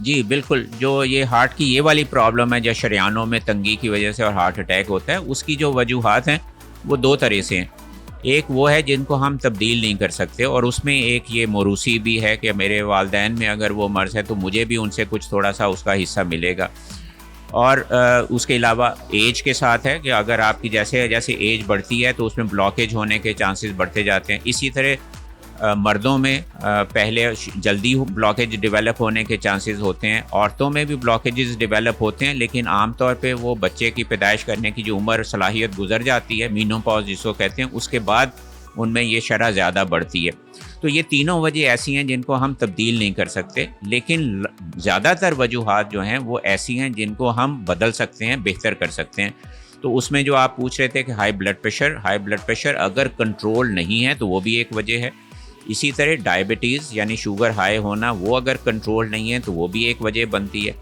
جی بالکل، جو یہ ہارٹ کی یہ والی پرابلم ہے جو شریانوں میں تنگی کی وجہ سے اور ہارٹ اٹیک ہوتا ہے، اس کی جو وجوہات ہیں وہ دو طرح سے ہیں. ایک وہ ہے جن کو ہم تبدیل نہیں کر سکتے، اور اس میں ایک یہ موروثی بھی ہے کہ میرے والدین میں اگر وہ مرض ہے تو مجھے بھی ان سے کچھ تھوڑا سا اس کا حصہ ملے گا. اور اس کے علاوہ ایج کے ساتھ ہے کہ اگر آپ کی جیسے جیسے ایج بڑھتی ہے تو اس میں بلاکیج ہونے کے چانسز بڑھتے جاتے ہیں. اسی طرح مردوں میں پہلے جلدی بلاکیج ڈیولپ ہونے کے چانسز ہوتے ہیں، عورتوں میں بھی بلاکیجز ڈیولپ ہوتے ہیں، لیکن عام طور پہ وہ بچے کی پیدائش کرنے کی جو عمر صلاحیت گزر جاتی ہے، مینوپاز جس کو کہتے ہیں، اس کے بعد ان میں یہ شرح زیادہ بڑھتی ہے. تو یہ تینوں وجہ ایسی ہیں جن کو ہم تبدیل نہیں کر سکتے، لیکن زیادہ تر وجوہات جو ہیں وہ ایسی ہیں جن کو ہم بدل سکتے ہیں، بہتر کر سکتے ہیں. تو اس میں جو آپ پوچھ رہے تھے کہ ہائی بلڈ پریشر اگر کنٹرول نہیں ہے تو وہ بھی ایک وجہ ہے. اسی طرح ڈائبٹیز یعنی شوگر ہائی ہونا، وہ اگر کنٹرول نہیں ہے تو وہ بھی ایک وجہ بنتی ہے.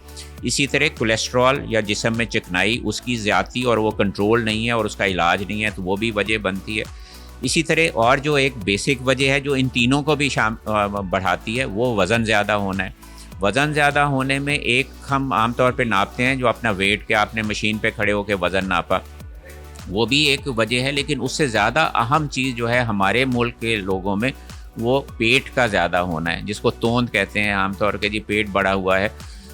اسی طرح کولیسٹرول یا جسم میں چکنائی، اس کی زیادتی اور وہ کنٹرول نہیں ہے اور اس کا علاج نہیں ہے تو وہ بھی وجہ بنتی ہے. اسی طرح اور جو ایک بیسک وجہ ہے جو ان تینوں کو بھی بڑھاتی ہے، وہ وزن زیادہ ہونا ہے. وزن زیادہ ہونے میں ایک ہم عام طور پہ ناپتے ہیں جو اپنا ویٹ کہ آپ نے مشین پہ کھڑے ہو کے وزن ناپا، وہ بھی ایک وجہ ہے. لیکن اس سے زیادہ اہم چیز جو ہے ہمارے ملک کے لوگوں میں وہ پیٹ کا زیادہ ہونا ہے، جس کو توند کہتے ہیں عام طور پہ. جی پیٹ بڑا ہوا ہے،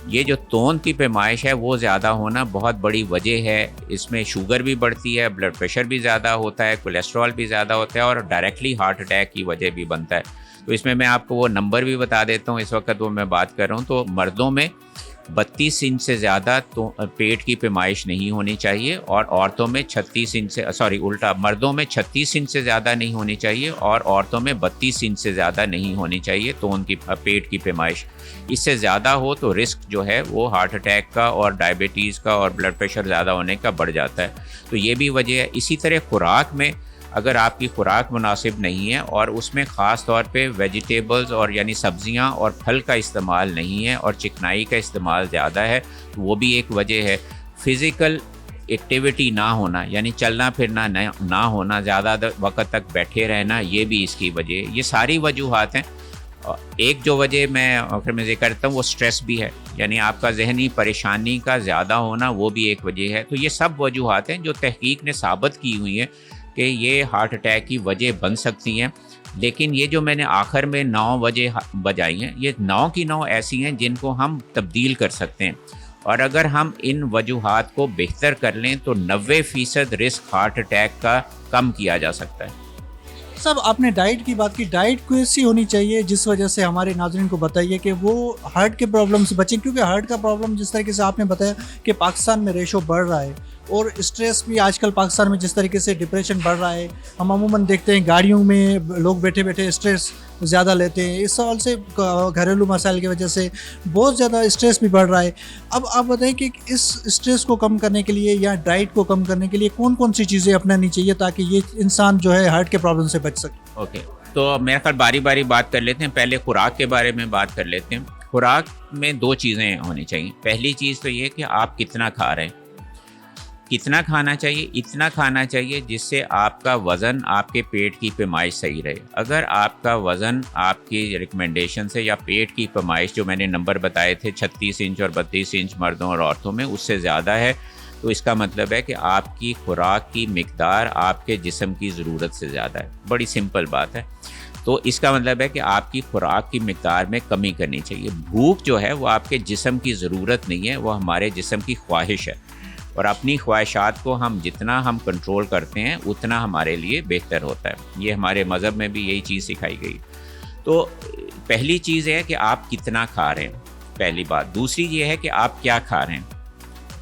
یہ جو توند کی پیمائش ہے وہ زیادہ ہونا بہت بڑی وجہ ہے. اس میں شوگر بھی بڑھتی ہے، بلڈ پریشر بھی زیادہ ہوتا ہے، کولیسٹرول بھی زیادہ ہوتا ہے اور ڈائریکٹلی ہارٹ اٹیک کی وجہ بھی بنتا ہے. تو اس میں آپ کو وہ نمبر بھی بتا دیتا ہوں، اس وقت وہ میں بات کر رہا ہوں. تو مردوں میں 32 انچ سے زیادہ تو پیٹ کی پیمائش نہیں ہونی چاہیے، اور عورتوں میں 36 انچ سے مردوں میں 36 انچ سے زیادہ نہیں ہونی چاہیے اور عورتوں میں 32 انچ سے زیادہ نہیں ہونی چاہیے توند کی پیٹ کی پیمائش. اس سے زیادہ ہو تو رسک جو ہے وہ ہارٹ اٹیک کا اور ڈائبٹیز کا اور بلڈ پریشر زیادہ ہونے کا بڑھ جاتا ہے. تو یہ بھی وجہ ہے. اسی طرح خوراک میں اگر آپ کی خوراک مناسب نہیں ہے اور اس میں خاص طور پہ ویجیٹیبلز اور یعنی سبزیاں اور پھل کا استعمال نہیں ہے اور چکنائی کا استعمال زیادہ ہے تو وہ بھی ایک وجہ ہے. فزیکل ایکٹیویٹی نہ ہونا یعنی چلنا پھرنا نہ ہونا، زیادہ وقت تک بیٹھے رہنا، یہ بھی اس کی وجہ ہے. یہ ساری وجوہات ہیں. ایک جو وجہ میں آخر میں ذکر کرتا ہوں وہ سٹریس بھی ہے، یعنی آپ کا ذہنی پریشانی کا زیادہ ہونا، وہ بھی ایک وجہ ہے. تو یہ سب وجوہات ہیں جو تحقیق نے ثابت کی ہوئی ہیں کہ یہ ہارٹ اٹیک کی وجہ بن سکتی ہیں. لیکن یہ جو میں نے آخر میں 9 وجہ بجائی ہیں، یہ 9 کی 9 ایسی ہیں جن کو ہم تبدیل کر سکتے ہیں، اور اگر ہم ان وجوہات کو بہتر کر لیں تو 90% رسک ہارٹ اٹیک کا کم کیا جا سکتا ہے. صاحب آپ نے ڈائٹ کی بات کی، ڈائٹ کو ایسی ہونی چاہیے جس وجہ سے ہمارے ناظرین کو بتائیے کہ وہ ہارٹ کے پرابلم سے بچیں، کیونکہ ہارٹ کا پرابلم جس طریقے سے آپ نے بتایا کہ پاکستان میں ریشو بڑھ رہا ہے اور اسٹریس بھی آج کل پاکستان میں جس طریقے سے ڈپریشن بڑھ رہا ہے. ہم عموماً دیکھتے ہیں گاڑیوں میں لوگ بیٹھے بیٹھے اسٹریس زیادہ لیتے ہیں، اس سوال سے گھریلو مسائل کی وجہ سے بہت زیادہ اسٹریس بھی بڑھ رہا ہے. اب آپ بتائیں کہ اس اسٹریس کو کم کرنے کے لیے یا ڈائٹ کو کم کرنے کے لیے کون کون سی چیزیں اپنانی چاہیے تاکہ یہ انسان جو ہے ہارٹ کے پرابلم سے بچ سکے؟ اوکے، تو میرا خیال باری باری بات کر لیتے ہیں. پہلے خوراک کے بارے میں بات کر لیتے ہیں. خوراک میں 2 چیزیں ہونی چاہیے. پہلی چیز تو یہ کہ آپ کتنا کھا رہے ہیں. کتنا کھانا چاہیے؟ اتنا کھانا چاہیے جس سے آپ کا وزن، آپ کے پیٹ کی پیمائش صحیح رہے. اگر آپ کا وزن آپ کی ریکمنڈیشن سے یا پیٹ کی پیمائش جو میں نے نمبر بتائے تھے 36 انچ اور 32 انچ مردوں اور عورتوں میں، اس سے زیادہ ہے تو اس کا مطلب ہے کہ آپ کی خوراک کی مقدار آپ کے جسم کی ضرورت سے زیادہ ہے. بڑی سمپل بات ہے. تو اس کا مطلب ہے کہ آپ کی خوراک کی مقدار میں کمی کرنی چاہیے. بھوک جو ہے وہ آپ کے جسم کی ضرورت نہیں ہے، وہ ہمارے جسم کی خواہش ہے، اور اپنی خواہشات کو جتنا ہم کنٹرول کرتے ہیں اتنا ہمارے لیے بہتر ہوتا ہے. یہ ہمارے مذہب میں بھی یہی چیز سکھائی گئی. تو پہلی چیز ہے کہ آپ کتنا کھا رہے ہیں، پہلی بات. دوسری یہ ہے کہ آپ کیا کھا رہے ہیں.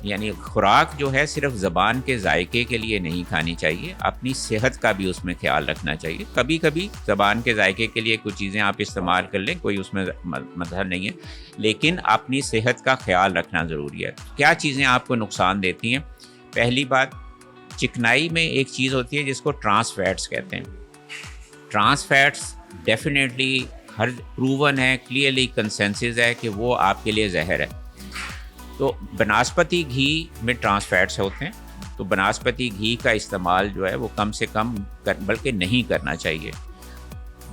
یعنی خوراک جو ہے صرف زبان کے ذائقے کے لیے نہیں کھانی چاہیے، اپنی صحت کا بھی اس میں خیال رکھنا چاہیے. کبھی کبھی زبان کے ذائقے کے لیے کچھ چیزیں آپ استعمال کر لیں، کوئی اس میں مطلب نہیں ہے، لیکن اپنی صحت کا خیال رکھنا ضروری ہے. کیا چیزیں آپ کو نقصان دیتی ہیں؟ پہلی بات، چکنائی میں ایک چیز ہوتی ہے جس کو ٹرانس فیٹس کہتے ہیں. ٹرانس فیٹس ڈیفینیٹلی ہر پروون ہے، کلیئرلی کنسنسس ہے کہ وہ آپ کے لیے زہر ہے. تو بناسپتی گھی میں ٹرانس فیٹس ہوتے ہیں، تو بناسپتی گھی کا استعمال جو ہے وہ کم سے کم بلکہ نہیں کرنا چاہیے.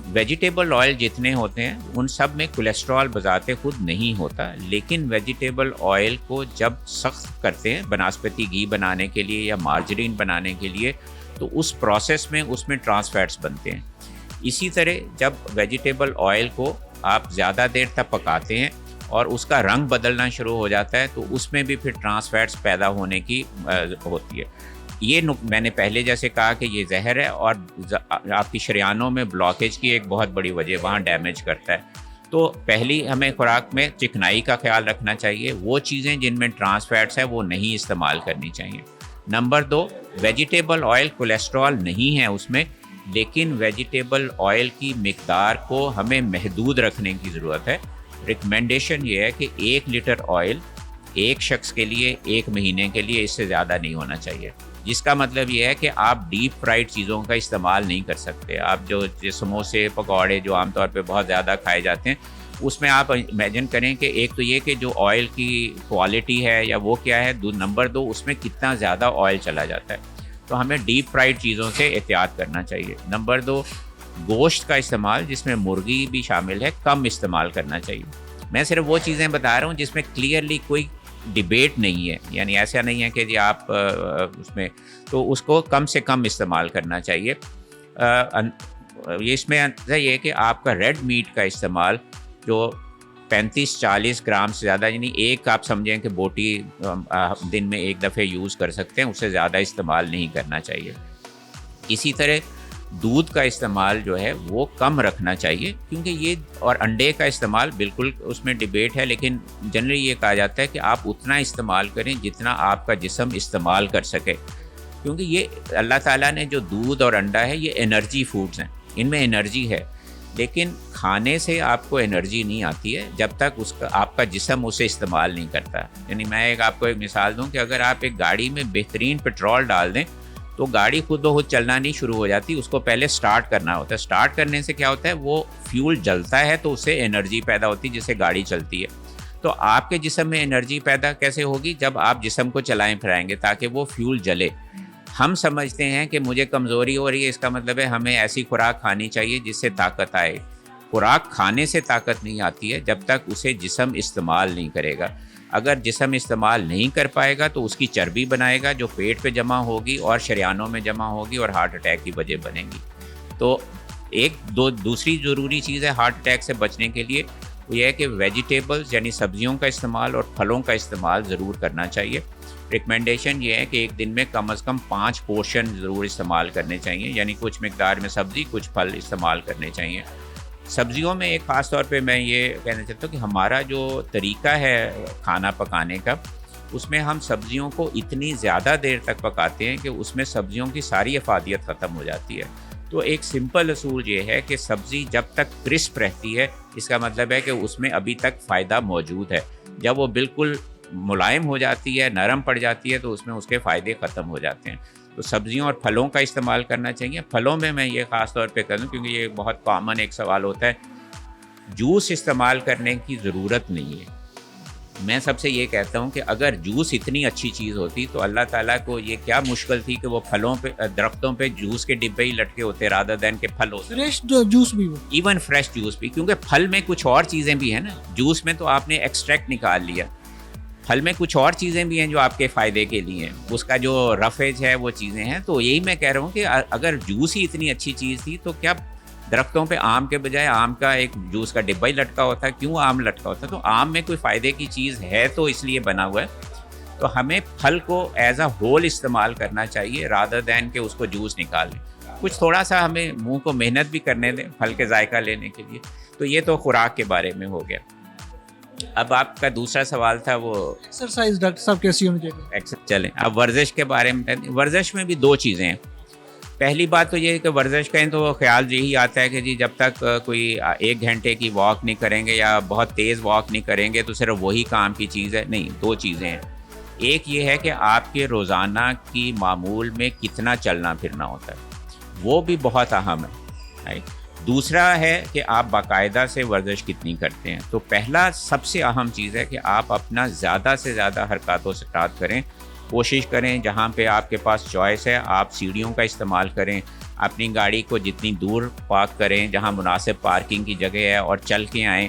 ویجیٹیبل آئل جتنے ہوتے ہیں ان سب میں کولیسٹرول بذات خود نہیں ہوتا، لیکن ویجیٹیبل آئل کو جب سخت کرتے ہیں بناسپتی گھی بنانے کے لیے یا مارجرین بنانے کے لیے تو اس پروسیس میں اس میں ٹرانس فیٹس بنتے ہیں. اسی طرح جب ویجیٹیبل آئل کو آپ زیادہ دیر تک پکاتے ہیں اور اس کا رنگ بدلنا شروع ہو جاتا ہے تو اس میں بھی پھر ٹرانس فیٹس پیدا ہونے کی ہوتی ہے. یہ میں نے پہلے جیسے کہا کہ یہ زہر ہے اور آپ کی شریانوں میں بلاکیج کی ایک بہت بڑی وجہ، وہاں ڈیمیج کرتا ہے. تو پہلی ہمیں خوراک میں چکنائی کا خیال رکھنا چاہیے، وہ چیزیں جن میں ٹرانس فیٹس ہے وہ نہیں استعمال کرنی چاہیے. نمبر 2، ویجیٹیبل آئل کولیسٹرول نہیں ہے اس میں، لیکن ویجیٹیبل آئل کی مقدار کو ہمیں محدود رکھنے کی ضرورت ہے. ریکمنڈیشن یہ ہے کہ 1 لیٹر آئل ایک شخص کے لیے 1 مہینے کے لیے اس سے زیادہ نہیں ہونا چاہیے، جس کا مطلب یہ ہے کہ آپ ڈیپ فرائیڈ چیزوں کا استعمال نہیں کر سکتے. آپ جو سموسے پکوڑے جو عام طور پہ بہت زیادہ کھائے جاتے ہیں اس میں آپ امیجن کریں کہ ایک تو یہ کہ جو آئل کی کوالٹی ہے یا وہ کیا ہے، نمبر 2 اس میں کتنا زیادہ آئل چلا جاتا ہے. تو ہمیں ڈیپ فرائیڈ چیزوں سے احتیاط کرنا چاہیے. نمبر 2، گوشت کا استعمال جس میں مرغی بھی شامل ہے کم استعمال کرنا چاہیے. میں صرف وہ چیزیں بتا رہا ہوں جس میں کلیئرلی کوئی ڈیبیٹ نہیں ہے، یعنی ایسا نہیں ہے کہ جی آپ اس میں، تو اس کو کم سے کم استعمال کرنا چاہیے. اس میں یہ ہے کہ آپ کا ریڈ میٹ کا استعمال جو 35-40 گرام سے زیادہ، یعنی ایک آپ سمجھیں کہ بوٹی دن میں ایک دفعہ یوز کر سکتے ہیں، اس سے زیادہ استعمال نہیں کرنا چاہیے. اسی طرح دودھ کا استعمال جو ہے وہ کم رکھنا چاہیے، کیونکہ یہ اور انڈے کا استعمال بالکل اس میں ڈیبیٹ ہے، لیکن جنرلی یہ کہا جاتا ہے کہ آپ اتنا استعمال کریں جتنا آپ کا جسم استعمال کر سکے، کیونکہ یہ اللہ تعالیٰ نے جو دودھ اور انڈا ہے یہ انرجی فوڈز ہیں، ان میں انرجی ہے، لیکن کھانے سے آپ کو انرجی نہیں آتی ہے جب تک آپ کا جسم اسے استعمال نہیں کرتا. یعنی میں آپ کو ایک مثال دوں کہ اگر آپ ایک گاڑی میں بہترین پیٹرول ڈال دیں تو گاڑی خود بخود چلنا نہیں شروع ہو جاتی، اس کو پہلے سٹارٹ کرنا ہوتا ہے. سٹارٹ کرنے سے کیا ہوتا ہے، وہ فیول جلتا ہے تو اس سے انرجی پیدا ہوتی ہے جس سے گاڑی چلتی ہے. تو آپ کے جسم میں انرجی پیدا کیسے ہوگی؟ جب آپ جسم کو چلائیں پھرائیں گے تاکہ وہ فیول جلے. ہم سمجھتے ہیں کہ مجھے کمزوری ہو رہی ہے، اس کا مطلب ہے ہمیں ایسی خوراک کھانی چاہیے جس سے طاقت آئے. خوراک کھانے سے طاقت نہیں آتی ہے جب تک اسے جسم استعمال نہیں کرے گا. اگر جسم استعمال نہیں کر پائے گا تو اس کی چربی بنائے گا جو پیٹ پہ جمع ہوگی اور شریانوں میں جمع ہوگی اور ہارٹ اٹیک کی وجہ بنے گی. تو دوسری ضروری چیز ہے ہارٹ اٹیک سے بچنے کے لیے، وہ یہ ہے کہ ویجیٹیبلز یعنی سبزیوں کا استعمال اور پھلوں کا استعمال ضرور کرنا چاہیے. ریکمنڈیشن یہ ہے کہ ایک دن میں کم از کم 5 پورشن ضرور استعمال کرنے چاہیے، یعنی کچھ مقدار میں سبزی کچھ پھل استعمال کرنے چاہیے. سبزیوں میں ایک خاص طور پہ میں یہ کہنا چاہتا ہوں کہ ہمارا جو طریقہ ہے کھانا پکانے کا، اس میں ہم سبزیوں کو اتنی زیادہ دیر تک پکاتے ہیں کہ اس میں سبزیوں کی ساری افادیت ختم ہو جاتی ہے. تو ایک سمپل اصول یہ ہے کہ سبزی جب تک کرسپ رہتی ہے اس کا مطلب ہے کہ اس میں ابھی تک فائدہ موجود ہے. جب وہ بالکل ملائم ہو جاتی ہے، نرم پڑ جاتی ہے، تو اس میں اس کے فائدے ختم ہو جاتے ہیں. تو سبزیوں اور پھلوں کا استعمال کرنا چاہیے. پھلوں میں یہ خاص طور پہ کروں کیونکہ یہ بہت کامن ایک سوال ہوتا ہے، جوس استعمال کرنے کی ضرورت نہیں ہے. میں سب سے یہ کہتا ہوں کہ اگر جوس اتنی اچھی چیز ہوتی تو اللہ تعالیٰ کو یہ کیا مشکل تھی کہ وہ پھلوں پہ درختوں پہ جوس کے ڈبے ہی لٹکے ہوتے رادر دین کے پھل ہوتے، فریش جوس بھی ہو، ایون فریش جوس بھی، کیونکہ پھل میں کچھ اور چیزیں بھی ہیں نا. جوس میں تو آپ نے ایکسٹریکٹ نکال لیا، پھل میں کچھ اور چیزیں بھی ہیں جو آپ کے فائدے کے لیے ہیں، اس کا جو رفیج ہے وہ چیزیں ہیں. تو یہی میں کہہ رہا ہوں کہ اگر جوس ہی اتنی اچھی چیز تھی تو کیا درختوں پہ آم کے بجائے آم کا ایک جوس کا ڈبہ ہی لٹکا ہوتا ہے؟ کیوں آم لٹکا ہوتا ہے؟ تو آم میں کوئی فائدے کی چیز ہے تو اس لیے بنا ہوا ہے. تو ہمیں پھل کو ایز اے ہول استعمال کرنا چاہیے رادر دین کہ اس کو جوس نکال لیں. کچھ تھوڑا سا ہمیں منہ کو محنت بھی کرنے دیں پھل کے ذائقہ لینے کے لیے. تو یہ تو خوراک کے بارے میں ہو گیا. اب آپ کا دوسرا سوال تھا وہ ایکسرسائز ڈاکٹر صاحب کیسی ہونی چاہیے. چلیں اب ورزش کے بارے میں. ورزش میں بھی 2 چیزیں ہیں. پہلی بات تو یہ ہے کہ ورزش کریں تو خیال یہی آتا ہے کہ جی جب تک کوئی 1 گھنٹے کی واک نہیں کریں گے یا بہت تیز واک نہیں کریں گے تو صرف وہی کام کی چیز ہے. نہیں، 2 چیزیں ہیں. ایک یہ ہے کہ آپ کے روزانہ کی معمول میں کتنا چلنا پھرنا ہوتا ہے، وہ بھی بہت اہم ہے. دوسرا ہے کہ آپ باقاعدہ سے ورزش کتنی کرتے ہیں. تو پہلا سب سے اہم چیز ہے کہ آپ اپنا زیادہ سے زیادہ حرکات و سکرات کریں. کوشش کریں جہاں پہ آپ کے پاس چوائس ہے آپ سیڑھیوں کا استعمال کریں. اپنی گاڑی کو جتنی دور پارک کریں جہاں مناسب پارکنگ کی جگہ ہے اور چل کے آئیں.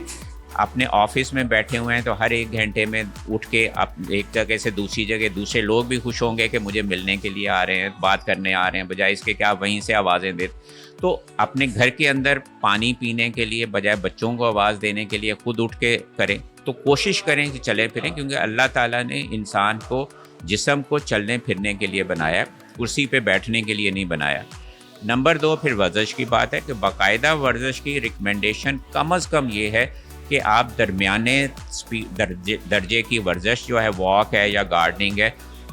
اپنے آفس میں بیٹھے ہوئے ہیں تو ہر 1 گھنٹے میں اٹھ کے ایک جگہ سے دوسری جگہ, دوسرے لوگ بھی خوش ہوں گے کہ مجھے ملنے کے لیے آ رہے ہیں, بات کرنے آ رہے ہیں, بجائے اس کے کہ آپ وہیں سے آوازیں دیں. تو اپنے گھر کے اندر پانی پینے کے لیے بجائے بچوں کو آواز دینے کے لیے خود اٹھ کے کریں. تو کوشش کریں کہ چلیں پھریں, کیونکہ اللہ تعالیٰ نے انسان کو, جسم کو چلنے پھرنے کے لیے بنایا, کرسی پہ بیٹھنے کے لیے نہیں بنایا. نمبر 2 پھر ورزش کی بات ہے کہ باقاعدہ ورزش کی ریکمنڈیشن کم از کم یہ ہے کہ آپ درمیانے درجے کی ورزش جو ہے, واک ہے یا گارڈننگ ہے,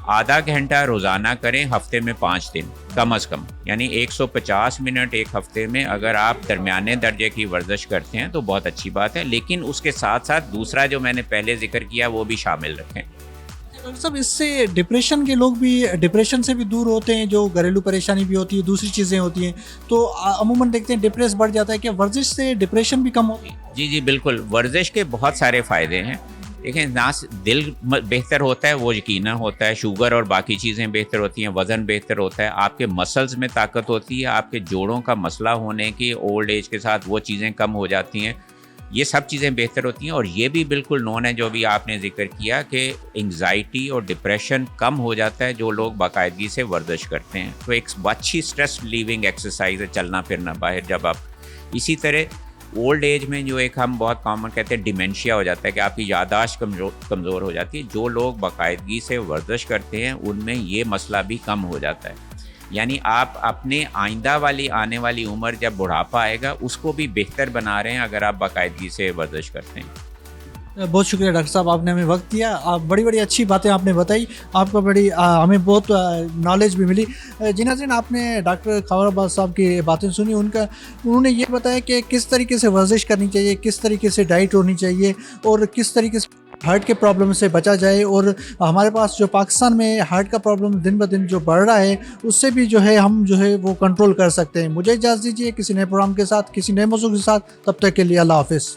آدھا گھنٹہ روزانہ کریں, ہفتے میں 5 دن کم از کم. یعنی 150 منٹ ایک ہفتے میں اگر آپ درمیانے درجے کی ورزش کرتے ہیں تو بہت اچھی بات ہے. لیکن اس کے ساتھ ساتھ دوسرا جو میں نے پہلے ذکر کیا وہ بھی شامل رکھیں. ڈاکٹر صاحب, اس سے ڈپریشن کے لوگ بھی ڈپریشن سے بھی دور ہوتے ہیں, جو گھریلو پریشانی بھی ہوتی ہے, دوسری چیزیں ہوتی ہیں, تو عموماً دیکھتے ہیں ڈپریس بڑھ جاتا ہے. کہ ورزش سے ڈپریشن بھی کم ہوتی ہے؟ جی بالکل, ورزش کے بہت سارے فائدے ہیں. دیکھیں, نہ دل بہتر ہوتا ہے, وہ یقیناً ہوتا ہے, شوگر اور باقی چیزیں بہتر ہوتی ہیں, وزن بہتر ہوتا ہے, آپ کے مسلز میں طاقت ہوتی ہے, آپ کے جوڑوں کا مسئلہ ہونے کی اولڈ ایج کے ساتھ وہ چیزیں کم ہو جاتی ہیں, یہ سب چیزیں بہتر ہوتی ہیں. اور یہ بھی بالکل نون ہے جو بھی آپ نے ذکر کیا کہ انگزائٹی اور ڈپریشن کم ہو جاتا ہے جو لوگ باقاعدگی سے ورزش کرتے ہیں. تو ایک اچھی اسٹریس ریلیونگ ایکسرسائز ہے چلنا پھرنا باہر جب آپ. اسی طرح اولڈ ایج میں جو ایک ہم بہت کامن کہتے ہیں ڈیمینشیا ہو جاتا ہے کہ آپ کی یادداشت کمزور ہو جاتی ہے, جو لوگ باقاعدگی سے ورزش کرتے ہیں ان میں یہ مسئلہ بھی کم ہو جاتا ہے. یعنی آپ اپنے آئندہ والی آنے والی عمر جب بڑھاپا آئے گا اس کو بھی بہتر بنا رہے ہیں اگر آپ باقاعدگی سے ورزش کرتے ہیں. بہت شکریہ ڈاکٹر صاحب, آپ نے ہمیں وقت دیا, آپ بڑی اچھی باتیں آپ نے بتائی, آپ کا بڑی ہمیں بہت نالج بھی ملی. جی ناظرین, آپ نے ڈاکٹر خاور عباس صاحب کی باتیں سنی. انہوں نے یہ بتایا کہ کس طریقے سے ورزش کرنی چاہیے, کس طریقے سے ڈائٹ ہونی چاہیے, اور کس طریقے سے ہارٹ کے پرابلم سے بچا جائے. اور ہمارے پاس جو پاکستان میں ہارٹ کا پرابلم دن بدن جو بڑھ رہا ہے اس سے بھی جو ہے ہم جو ہے وہ کنٹرول کر سکتے ہیں. مجھے اجازت دیجیے کسی نئے پروگرام کے ساتھ, کسی نئے موضوع کے ساتھ. تب تک کے لیے اللہ حافظ.